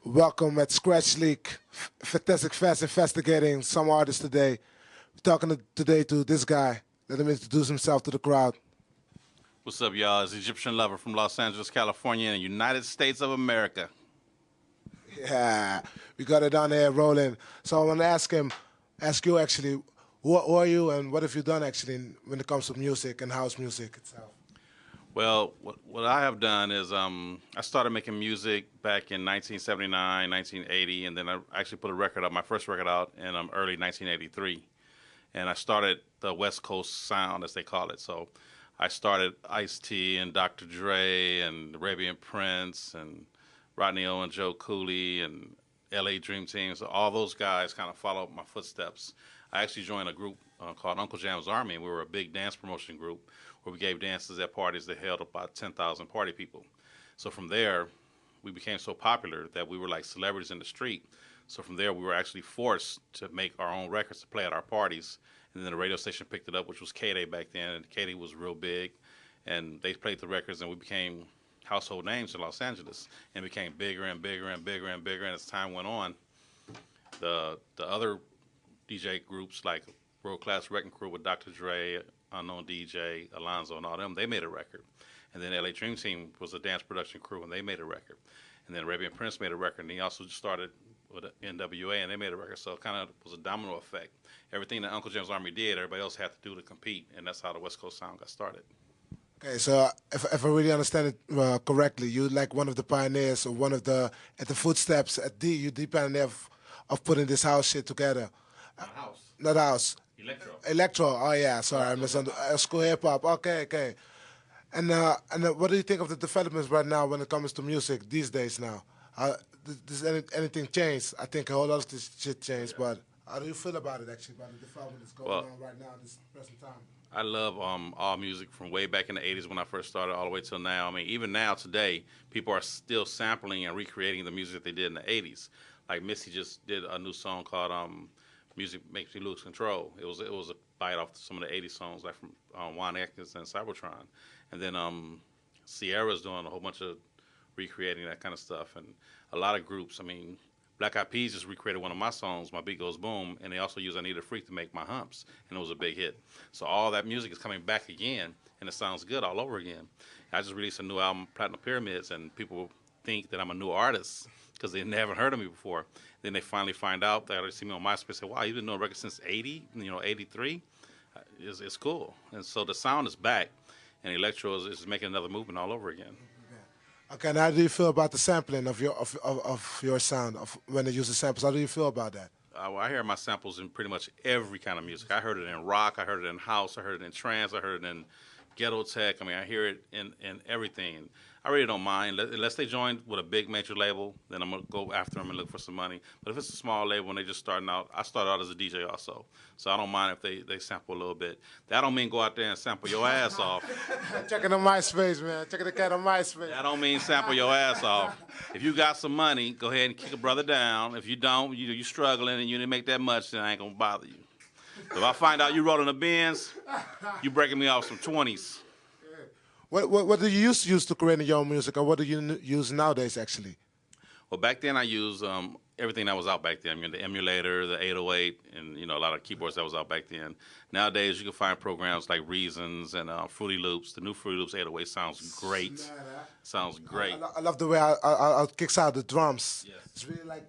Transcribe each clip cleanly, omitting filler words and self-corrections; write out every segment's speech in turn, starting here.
Welcome at Scratch Leak, Fantastic Fast investigating some artists today. We're talking today to this guy. Let him introduce himself to the crowd. What's up, y'all? It's Egyptian Lover from Los Angeles, California, in the United States of America. Yeah, we got it down there rolling. So I want to ask you actually, who are you and what have you done actually when it comes to music and house music itself? Well, what I have done is I started making music back in 1979, 1980, and then I actually put a record out, my first record out in early 1983. And I started the West Coast sound, as they call it. So I started Ice-T and Dr. Dre and Arabian Prince and Rodney O and Joe Cooley and L.A. Dream Team. So all those guys kind of followed my footsteps. I actually joined a group called Uncle Jam's Army, and we were a big dance promotion group where we gave dances at parties that held about 10,000 party people. So from there, we became so popular that we were like celebrities in the street. So from there, we were actually forced to make our own records to play at our parties. And then the radio station picked it up, which was K-Day back then, and K-Day was real big. And they played the records, and we became household names in Los Angeles, and became bigger and bigger and bigger and bigger. And as time went on, the other DJ groups like World Class Wrecking Crew with Dr. Dre, Unknown DJ, Alonzo, and all them, they made a record. And then LA Dream Team was a dance production crew, and they made a record. And then Arabian Prince made a record, and he also just started with NWA, and they made a record. So it kind of was a domino effect. Everything that Uncle Jam's Army did, everybody else had to do to compete, and that's how the West Coast sound got started. Okay, so if I really understand it correctly, you like one of the pioneers or one of at the footsteps you the pioneer of putting this house shit together. Not house. Not house. Electro. Electro. Oh yeah, sorry, I misunderstood. School hip hop. Okay. And what do you think of the developments right now when it comes to music these days now? Does anything change? I think a whole lot of this shit changed, but how do you feel about it actually, about the development that's going on right now at this present time? I love all music from way back in the 80s when I first started all the way till now. I mean, even now, today, people are still sampling and recreating the music that they did in the 80s. Like Missy just did a new song called Music Makes Me Lose Control. It was a bite off some of the 80s songs, like from Juan Atkins and Cybertron. And then Sierra's doing a whole bunch of recreating that kind of stuff. And a lot of groups, I mean, Black Eyed Peas just recreated one of my songs, My Beat Goes Boom, and they also used I Need a Freak to make My Humps, and it was a big hit. So all that music is coming back again, and it sounds good all over again. I just released a new album, Platinum Pyramids, and people think that I'm a new artist because they never heard of me before. Then they finally find out that they see me on MySpace and say, wow, you've been doing records since 80, 83? It's cool. And so the sound is back, and electro is making another movement all over again. Okay, and how do you feel about the sampling of your sound, when they use the samples? How do you feel about that? Well, I hear my samples in pretty much every kind of music. I heard it in rock, I heard it in house, I heard it in trance, I heard it in ghetto tech. I mean, I hear it in everything. I really don't mind. Unless they join with a big major label, then I'm going to go after them and look for some money. But if it's a small label and they just starting out, I started out as a DJ also. So I don't mind if they sample a little bit. That don't mean go out there and sample your ass off. Checking on MySpace, man. Checking the cat on MySpace. That don't mean sample your ass off. If you got some money, go ahead and kick a brother down. If you don't, you're struggling and you didn't make that much, then I ain't going to bother you. So if I find out you rolling the Benz, you breaking me off some 20s. What do you use to create your own music, or what do you use nowadays, actually? Well, back then I used everything that was out back then. I mean, the emulator, the 808, and a lot of keyboards that was out back then. Nowadays, you can find programs like Reasons and Fruity Loops. The new Fruity Loops 808 sounds great. Sounds great. I love the way I kicks out the drums. Yes. It's really like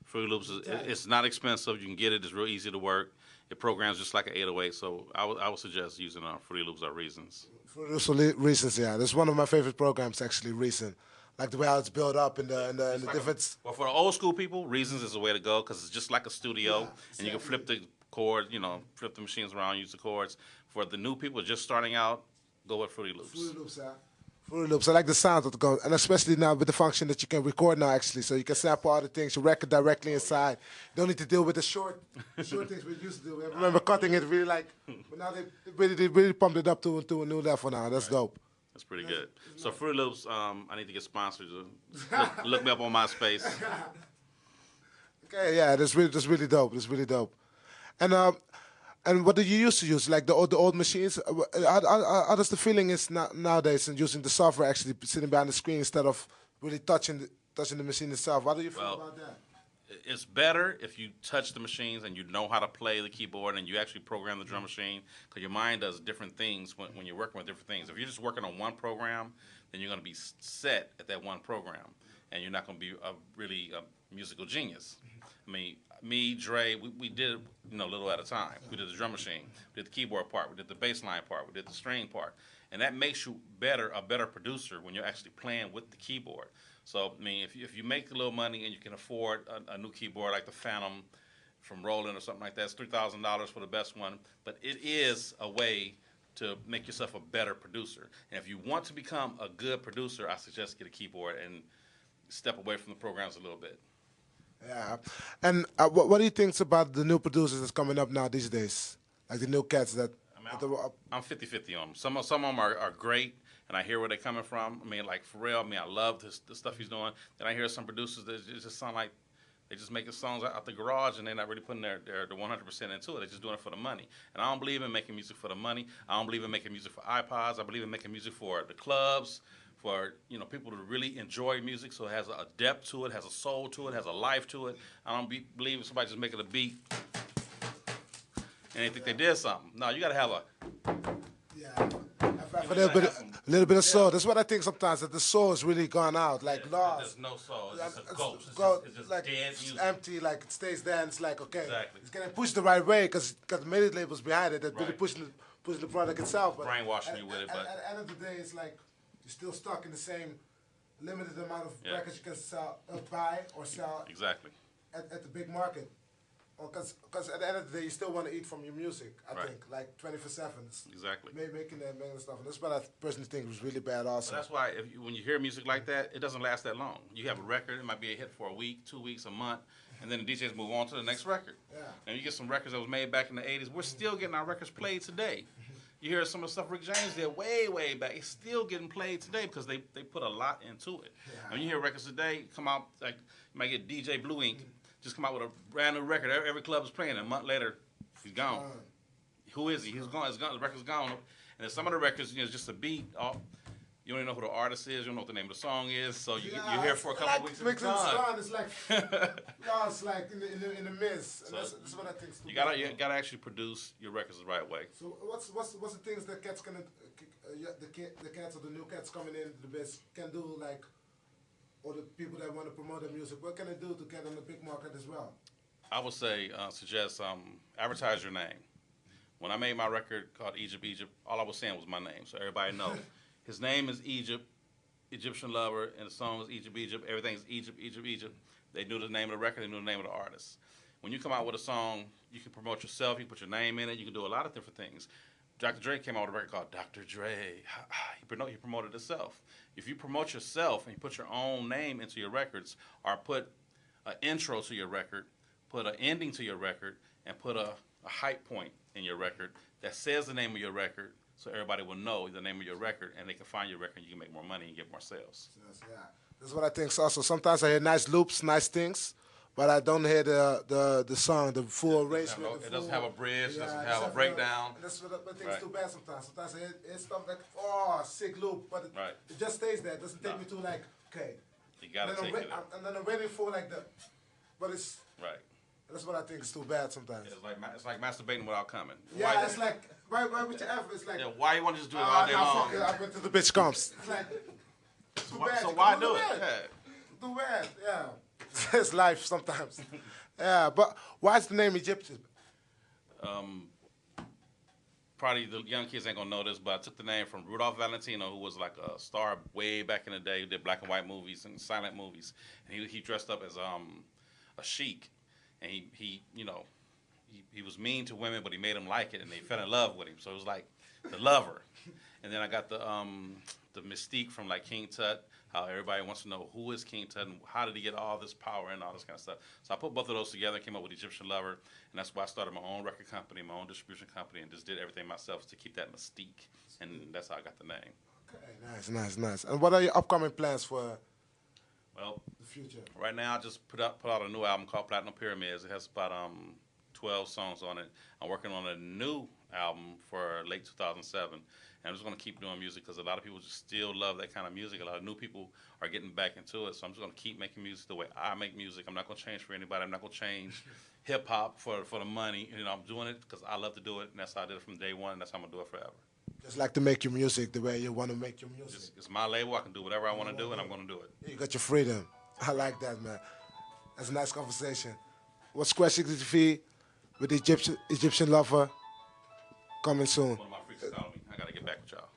Fruity Loops. It's not expensive. You can get it. It's real easy to work. It programs just like an 808, so I would suggest using Fruity Loops or Reasons. Fruity Loops or Reasons, yeah. That's one of my favorite programs, actually, Reason. Like the way how it's built up and the difference. Well, for the old school people, Reasons is the way to go because it's just like a studio, and you can flip the chord, flip the machines around, use the chords. For the new people just starting out, go with Fruity Loops. Fruity Loops, yeah. Fruity Loops. I like the sound of the gun, and especially now with the function that you can record now, actually, so you can sample all the things, you record directly inside. You don't need to deal with the short things we used to do. I remember cutting it really but now they really pumped it up to a new level now. That's dope. That's pretty good. So Fruity Loops, I need to get sponsored. Look me up on MySpace. Okay, yeah, that's really dope. That's really dope. And what do you used to use? Like the old machines? How does the feeling is nowadays and using the software actually sitting behind the screen instead of really touching touching the machine itself. What do you feel Well, about that? it's better if you touch the machines and you know how to play the keyboard and you actually program the drum machine, because your mind does different things when you're working with different things. If you're just working on one program, then you're going to be set at that one program, and you're not going to be really a musical genius. I mean, me, Dre, we did a little at a time. We did the drum machine, we did the keyboard part, we did the bass line part, we did the string part, and that makes you a better producer when you're actually playing with the keyboard. So, I mean, if you make a little money and you can afford a new keyboard like the Phantom from Roland or something like that, it's $3,000 for the best one. But it is a way to make yourself a better producer. And if you want to become a good producer, I suggest get a keyboard and step away from the programs a little bit. Yeah. And what do you think about the new producers that's coming up now these days? Like the new cats that... I'm 50-50 on them. Some of them are great, and I hear where they're coming from. I mean, like Pharrell, I mean, I love the stuff he's doing. Then I hear some producers that just sound like they just making songs out the garage, and they're not really putting their 100% into it. They're just doing it for the money. And I don't believe in making music for the money. I don't believe in making music for iPods. I believe in making music for the clubs, for people to really enjoy music, so it has a depth to it, has a soul to it, has a life to it. I don't believe in somebody just making a beat and they think they did something. No, you got to have a little bit of soul. That's what I think sometimes, that the soul is really gone out, like lost. There's no soul. It's just a ghost. It's just like, dead it's music. Empty, like it stays there, and it's like, okay, Exactly. it's getting pushed the right way because the major labels behind it that really Right. pushing the product itself. But Brainwashing you with it, but at the end of the day, it's like you're still stuck in the same limited amount of records you can sell, buy or sell exactly. at the big market. Because at the end of the day, you still want to eat from your music, I Right. think, like 24/7. Exactly. Making that stuff. And that's what I personally think was really bad also. So that's why when you hear music like that, it doesn't last that long. You have a record, it might be a hit for a week, 2 weeks, a month, and then the DJs move on to the next record. Yeah. And you get some records that was made back in the 80s. We're still getting our records played today. You hear some of the stuff Rick James did way back. It's still getting played today because they put a lot into it. Yeah. And you hear records today come out, like you might get DJ Blue Ink, just come out with a brand new record. Every club is playing it. A month later, he's gone. Who is he? He's gone. It's gone. The record's gone. And then some of the records, it's just a beat. You don't even know who the artist is. You don't know what the name of the song is. So you hear it for a couple of weeks. And it's gone. It's like lost, like in the mist. So that's what I think. You gotta actually produce your records the right way. So what's the things that cats gonna the cats or the new cats coming in the best can do, like, or the people that want to promote their music? What can they do to get on the big market as well? I would say suggest advertise your name. When I made my record called Egypt, all I was saying was my name, so everybody knows. His name is Egypt, Egyptian Lover, and the song is Egypt. Everything's Egypt. They knew the name of the record, they knew the name of the artist. When you come out with a song, you can promote yourself, you can put your name in it, you can do a lot of different things. Dr. Dre came out with a record called Dr. Dre. He promoted himself. If you promote yourself and you put your own name into your records, or put an intro to your record, put an ending to your record, and put a hype point in your record that says the name of your record, so everybody will know the name of your record, and they can find your record, and you can make more money and get more sales. Yes, yeah. That's what I think also. Sometimes I hear nice loops, nice things, but I don't hear the song, the full arrangement. It doesn't have a bridge, it doesn't have a breakdown. That's what I think Right. is too bad sometimes. Sometimes I hear stuff like, oh, sick loop, but Right. it just stays there. It doesn't take me to, like, okay. You gotta And then take it up. and then I'm waiting for, like, but it's, Right. that's what I think is too bad sometimes. It's like masturbating without coming. Yeah, Why- it's like, why would you ever? It's like, Yeah, why you want to just do it all day long? fuck it, I went to the bitch comes. It's like, too bad. So You why can do it? bad. Yeah. Too bad, yeah. It's life sometimes. Yeah, but why is the name Egyptian? Probably the young kids ain't gonna know this, but I took the name from Rudolph Valentino, who was like a star way back in the day, who did black and white movies and silent movies. And he dressed up as a sheik, and he was mean to women, but he made them like it, and they fell in love with him. So it was like the lover. And then I got the mystique from like King Tut, how everybody wants to know who is King Tut and how did he get all this power and all this kind of stuff. So I put both of those together, came up with Egyptian Lover, and that's why I started my own record company, my own distribution company, and just did everything myself to keep that mystique. And that's how I got the name. Okay, nice. And what are your upcoming plans for Well, the future? right now I just put out a new album called Platinum Pyramids. It has about 12 songs on it. I'm working on a new album for late 2007, And I'm just going to keep doing music because a lot of people just still love that kind of music. A lot of new people are getting back into it. So I'm just going to keep making music the way I make music. I'm not going to change for anybody. I'm not going to change hip hop for the money. You know, I'm doing it because I love to do it, and that's how I did it from day one. And that's how I'm going to do it forever. Just like to make your music the way you want to make your music. It's my label. I can do whatever I want to do, and I'm going to do it. You got your freedom. I like that, man. That's a nice conversation. What's Square 63 with the Egyptian Lover coming soon? One of my freaks calling me. I got to get back with y'all.